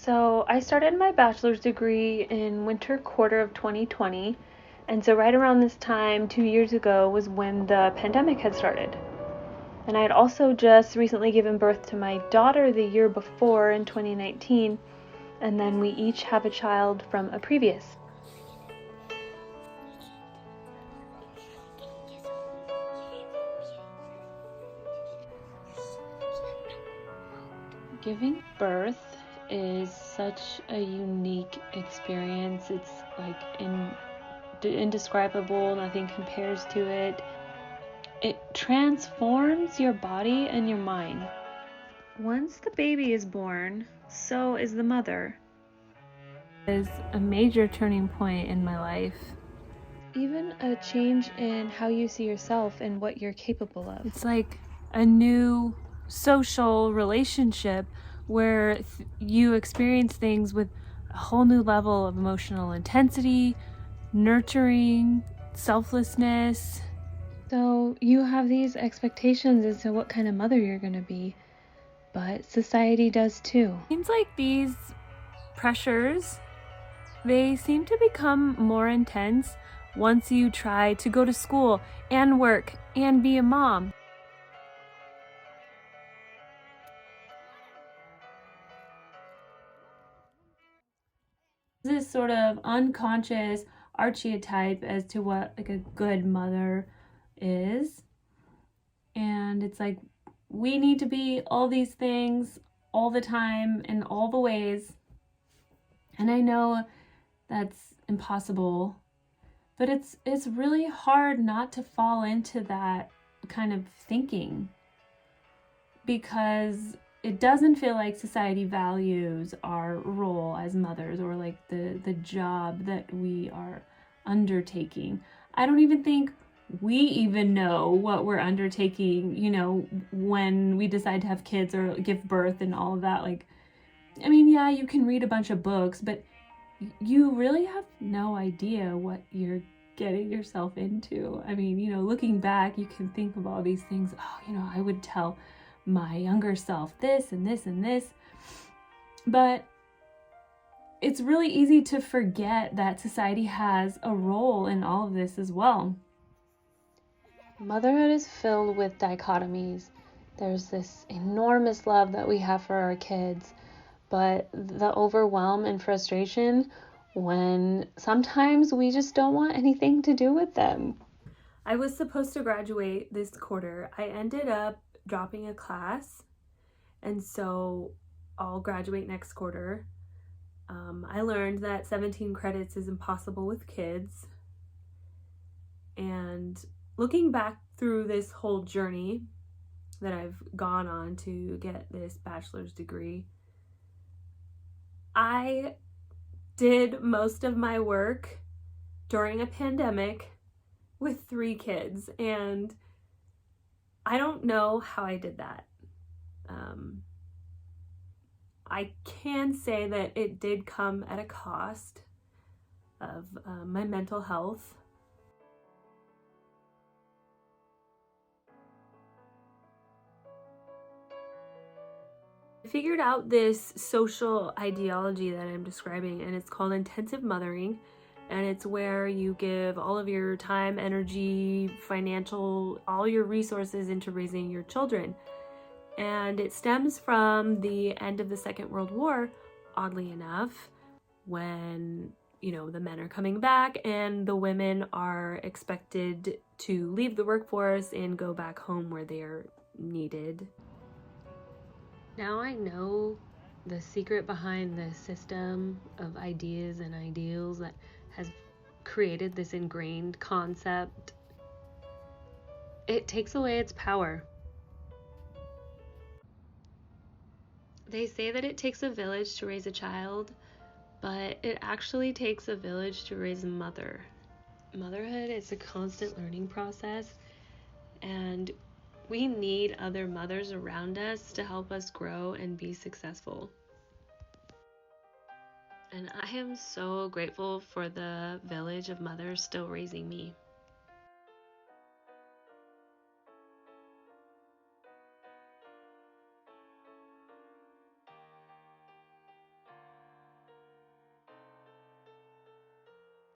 So I started my bachelor's degree in winter quarter of 2020. And so right around this time, 2 years ago, was when the pandemic had started. And I had also just recently given birth to my daughter the year before in 2019. And then we each have a child from a previous. Giving birth is such a unique experience. It's like indescribable, nothing compares to it. It transforms your body and your mind. Once the baby is born, so is the mother. It is a major turning point in my life. Even a change in how you see yourself and what you're capable of. It's like a new social relationship where you experience things with a whole new level of emotional intensity, nurturing, selflessness. So you have these expectations as to what kind of mother you're going to be, but society does too. Seems like these pressures, they seem to become more intense once you try to go to school and work and be a mom. This sort of unconscious archetype as to what like a good mother is. And it's like we need to be all these things all the time in all the ways. And I know that's impossible, but it's really hard not to fall into that kind of thinking, because it doesn't feel like society values our role as mothers or like the job that we are undertaking. I don't even think we even know what we're undertaking, when we decide to have kids or give birth and all of that. Like, I mean, yeah, you can read a bunch of books, but you really have no idea what you're getting yourself into. I mean, looking back, you can think of all these things. Oh, I would tell my younger self this and this and this. But it's really easy to forget that society has a role in all of this as well. Motherhood is filled with dichotomies. There's this enormous love that we have for our kids, but the overwhelm and frustration when sometimes we just don't want anything to do with them. I was supposed to graduate this quarter. I ended up dropping a class, and so I'll graduate next quarter. I learned that 17 credits is impossible with kids. And looking back through this whole journey that I've gone on to get this bachelor's degree, I did most of my work during a pandemic with 3 kids, and I don't know how I did that. I can say that it did come at a cost of my mental health. I figured out this social ideology that I'm describing, and it's called intensive mothering. And it's where you give all of your time, energy, financial, all your resources into raising your children. And it stems from the end of the Second World War, oddly enough, when, the men are coming back and the women are expected to leave the workforce and go back home where they're needed. Now I know the secret behind the system of ideas and ideals that has created this ingrained concept. It takes away its power. They say that it takes a village to raise a child, but it actually takes a village to raise a mother. Motherhood is a constant learning process, and we need other mothers around us to help us grow and be successful. And I am so grateful for the village of mothers still raising me.